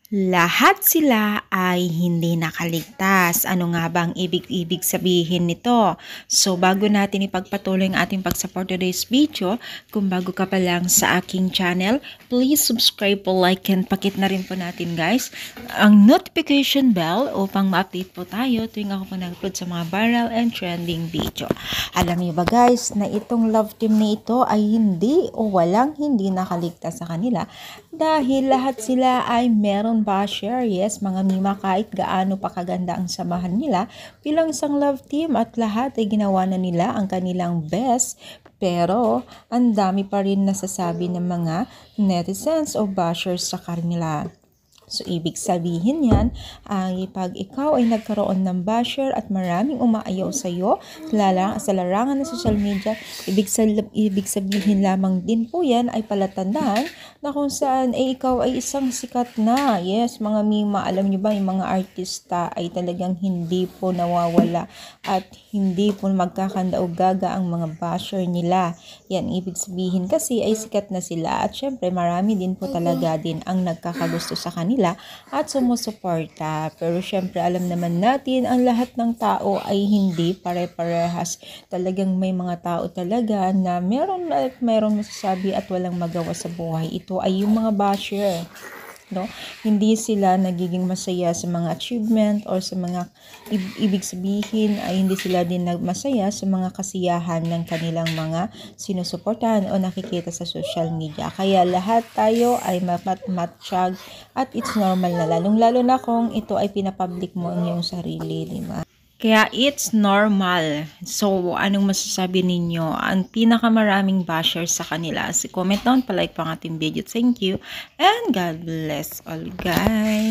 Lahat sila ay hindi nakaligtas. Ano nga bang ibig sabihin nito? So bago natin ipagpatuloy ang ating pag-support today's video, kung bago ka pa lang sa aking channel, please subscribe po, like, and pakit na rin po natin guys ang notification bell upang ma-update po tayo tuwing ako po nag-upload sa mga viral and trending video. Alam niyo ba guys na itong love team na ito ay hindi nakaligtas sa kanila dahil lahat sila ay meron basher. Yes, mga mima, kahit gaano pa kaganda ang samahan nila bilang isang love team at lahat ay ginawa na nila ang kanilang best, pero ang dami pa rin nasasabi ng mga netizens o bashers sa kanila. So, ibig sabihin yan, pag ikaw ay nagkaroon ng basher at maraming umaayaw sa iyo, sa larangan ng social media, ibig sabihin lamang din po yan ay palatandaan na kung saan ikaw ay isang sikat na. Yes, mga mima, alam niyo ba, yung mga artista ay talagang hindi po nawawala at hindi po magkakandaog-gaga ang mga basher nila. Yan, ibig sabihin kasi ay sikat na sila at syempre marami din po talaga din ang nagkakagusto sa kanila at sumusuporta. Pero syempre alam naman natin ang lahat ng tao ay hindi pare-parehas. Talagang may mga tao talaga na meron masasabi at walang magawa sa buhay. Ito ay yung mga basher. No? Hindi sila nagiging masaya sa mga achievement or sa mga ibig sabihin ay hindi sila din masaya sa mga kasiyahan ng kanilang mga sinusuportahan o nakikita sa social media. Kaya lahat tayo ay matmatsyag at it's normal na, lalong-lalo na kung ito ay pinapublic mo ang iyong sarili, di ba? Kaya it's normal. So, anong masasabi ninyo? Ang pinakamaraming bashers sa kanila. Comment down, palike pa ang ating video. Thank you. And God bless all guys.